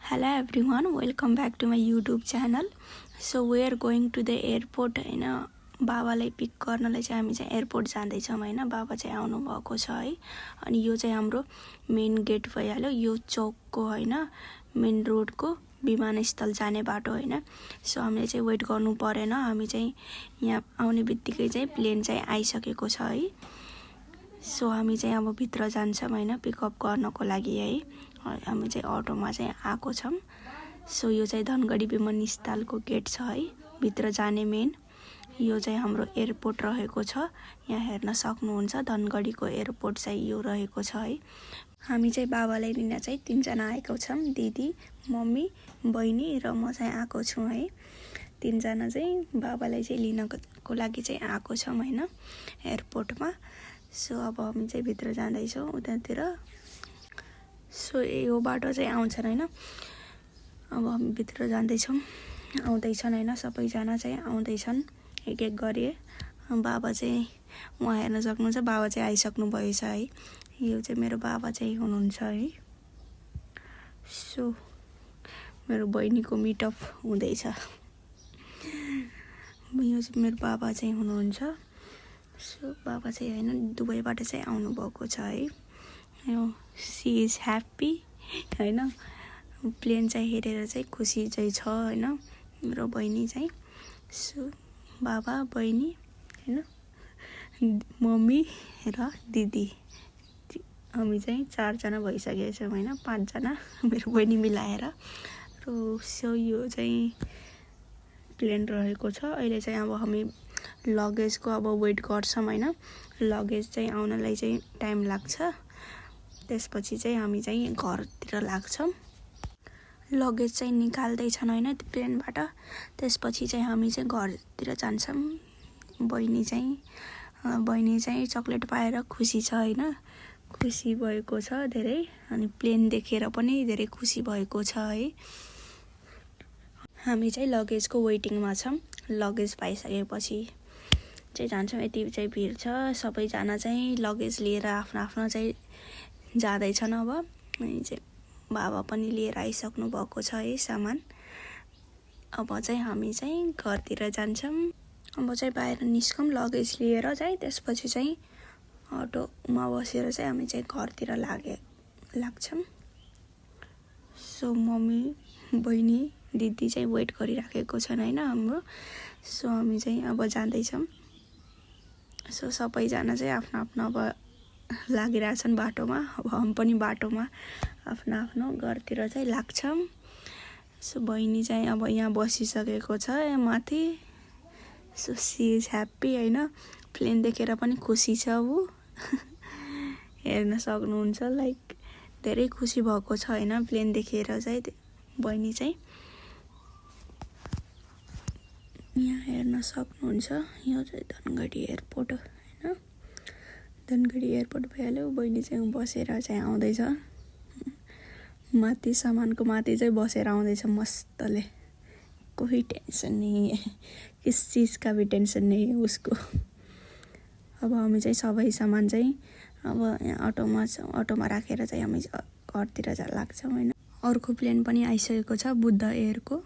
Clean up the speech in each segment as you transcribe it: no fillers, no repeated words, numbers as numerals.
Hello everyone, welcome back to my YouTube channel. So we are going to the airport हैन बाबालाई pick गर्नलाई चाहिँ हामी चाहिँ एयरपोर्ट जाँदै छौं हैन बाबा चाहिँ आउनु भएको छ है अनि यो चाहिँ हाम्रो मेन गेट भइहाल्यो यो चौकको हैन मेन रोडको विमानस्थल जाने बाटो हैन सो हामीले चाहिँ वेट गर्नु परेन हामी चाहिँ यहाँ आउने बित्तिकै चाहिँ प्लेन चाहिँ आइसकेको छ है सो हामी चाहिँ अब भित्र जान्छौं हैन पिकअप गर्नको लागि है हामी चाहिँ अटोमा चाहिँ आएको छौं सो यो चाहिँ धनगढी विमानस्थलको गेट छ है भित्र जाने मेन यो चाहिँ हाम्रो एयरपोर्ट रहेको छ यहाँ हेर्न सक्नुहुन्छ धनगढीको एयरपोर्ट चाहिँ यो रहेको छ है हामी चाहिँ बाबालाई लिन चाहिँ 3 जना आएको छौं दिदी मम्मी बहिनी र म चाहिँ आएको छु है 3 जना चाहिँ बाबालाई चाहिँ लिनको लागि चाहिँ आएको छौं हैन एयरपोर्टमा सो अब हामी चाहिँ भित्र जाँदै छौं उतातिर सो यो बाटो चाहिँ आउँछ हैन अब हामी भित्र जाँदै छौं आउँदै छन् हैन सबै जना चाहिँ आउँदै छन् एक एक गरी बाबा चाहिँ उहाँ हेर्न सक्नुहुन्छ बाबा चाहिँ आइसक्नु भएछ है यो चाहिँ मेरो बाबा चाहिँ हुनुहुन्छ है सो मेरो बहिनीको मिटअप हुँदैछ यो चाहिँ मेरो बाबा चाहिँ हुनुहुन्छ सो बाबा चाहिँ हैन दुबईबाट चाहिँ आउनु भएको छ है यो सी इज ह्याप्पी हैन प्लेन चाहिँ हेरेर चाहिँ खुसी चाहिँ छ हैन मेरो बहिनी चाहिँ सो बाबा बहिनी हैन मम्मी र दिदी हामी चाहिँ 4 जना भइसकेको छौं हैन 5 जना मेरो बहिनी मिलाएर र सो यो चाहिँ प्लेन रहेको छ अहिले चाहिँ अब हामी लगेजको अब वेट गर्छौं हैन लगेज चाहिँ आउनलाई चाहिँ टाइम लाग्छ त्यसपछि चाहिँ हामी चाहिँ घरतिर लाग्छौं लगेज चाहिँ निकाल्दै छन् हैन प्लेनबाट त्यसपछि चाहिँ हामी चाहिँ घरतिर जान्छौं बहिनी चाहिँ चकलेट पाएर खुसी छ हैन खुसी भएको छ धेरै अनि प्लेन देखेर पनि धेरै खुसी भएको छ है हामी चाहिँ लगेजको वेटिङमा छौं लगेज पाइसकेपछि चाहिँ जान्छौं यति चाहिँ भिड छ सबैजना चाहिँ लगेज लिएर आफ्नो आफ्नो चाहिँ जाँदै छन् अब अनि चाहिँ बाबा पनि लिएर आइसक्नु भएको छ है सामान अब चाहिँ हामी चाहिँ घरतिर जान्छौं अब चाहिँ बाहिर निस्कौं लगेज लिएर चाहिँ त्यसपछि चाहिँ अटोमा बसेर चाहिँ हामी चाहिँ घरतिर लाग्छौं सो मम्मी बहिनी दिदी चाहिँ वेट गरिराखेको छन् हैन हाम्रो सो हामी चाहिँ अब जाँदै छौं सो सबैजना चाहिँ आफ्नो आफ्नो अब लागिरहेछन् बाटोमा अब हम पनि बाटोमा आफ्नो आफ्नो घरतिर चाहिँ लाग्छौं सो बहिनी चाहिँ अब यहाँ बसिसकेको छ माथि सो सी इज ह्याप्पी हैन प्लेन देखेर पनि खुसी छ उ हेर्न सक्नुहुन्छ लाइक धेरै खुसी भएको छ हैन प्लेन देखेर चाहिँ बहिनी चाहिँ यहाँ हेर्न सक्नुहुन्छ यो चाहिँ धनगढी एयरपोर्ट हैन धनगढी एयरपोर्ट भइहाल्यो बहिनी चाहिँ बसेर चाहिँ आउँदैछ माथि सामानको माथि चाहिँ बसेर आउँदैछ मस्तले कोही टेंशन नहीं है किस चीज का भी टेंशन नहीं है उसको अब हामी चाहिँ सबै सामान चाहिँ अब अटोमा राखेर चाहिँ हामी घरतिर लाग्छौं हैन अर्को प्लेन पनि आइसकेको छ बुद्ध एयरको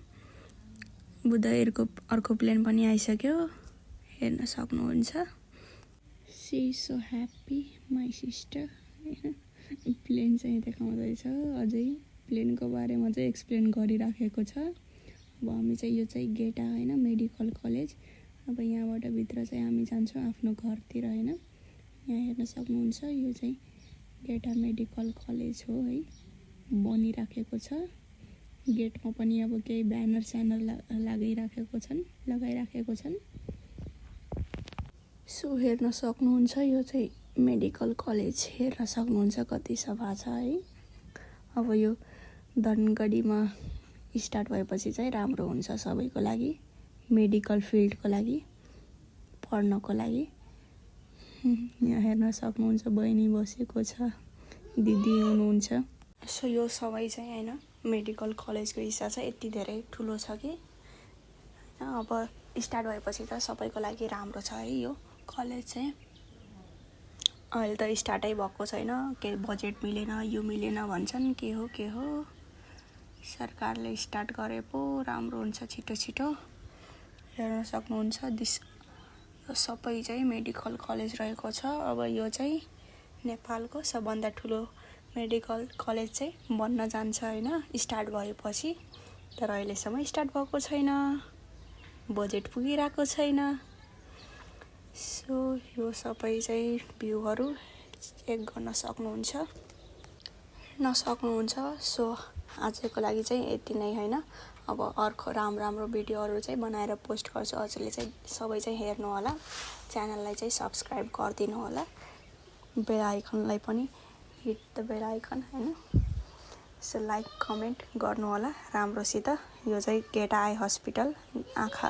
अर्को प्लेन पनि आइसक्यो हेर्न सक्नुहुन्छ she is so happy my sister plane चाहिँ देखाउँदैछ अझै प्लेनको बारेमा चाहिँ एक्सप्लेन गरिराखेको छ अब हामी चाहिँ यो चाहिँ गेटा हैन मेडिकल कलेज अब यहाँबाट भित्र चाहिँ हामी जान्छौं आफ्नो घरतिर हैन यहाँ हेर्न सक्नुहुन्छ यो चाहिँ गेटा मेडिकल कलेज हो है बनिराखेको छ गेटमा पनि अब केही ब्यानर लगाइराखेको छन् सो हेर्न सक्नुहुन्छ यो चाहिँ मेडिकल कलेज हेर्न सक्नुहुन्छ कति सफा छ है अब यो धनगढीमा स्टार्ट भएपछि चाहिँ राम्रो हुन्छ सबैको लागि मेडिकल फिल्डको लागि पढ्नको लागि यहाँ हेर्न सक्नुहुन्छ बहिनी बसेको छ दिदी हुनुहुन्छ सो यो सबै चाहिँ हैन मेडिकल कलेजको हिस्सा छ यति धेरै ठुलो छ कि अब स्टार्ट भएपछि त सबैको लागि राम्रो छ है यो कलेज चाहिँ अहिले त स्टार्टै भएको छैन के बजेट मिलेन यो मिलेन भन्छन् के हो सरकारले स्टार्ट गरे पो राम्रो हुन्छ, छिटो छिटो हेर्न सक्नुहुन्छ। यो सबै चाहिँ मेडिकल कलेज रहेको छ। अब यो चाहिँ नेपालको सबभन्दा ठुलो मेडिकल कलेज चाहिँ बन्न जान्छ हैन, स्टार्ट भएपछि। तर अहिलेसम्म स्टार्ट भएको छैन, बजेट पुगिरहेको छैन। सो यो सबै चाहिँ भ्यूहरू चेक गर्न सक्नुहुन्छ, हेर्न सक्नुहुन्छ। सो आजको लागि चाहिँ यति नै हैन। अब अर्को राम्रो भिडियोहरू चाहिँ बनाएर पोस्ट गर्छु। हजुरले चाहिँ सबै चाहिँ हेर्नु होला, च्यानललाई चाहिँ सब्स्क्राइब गरिदिनु होला, बेल आइकनलाई पनि हिट द बेल आइकन हैन। सो लाइक कमेन्ट गर्नु होला राम्रोसित। यो चाहिँ गेटा आई हस्पिटल आँखा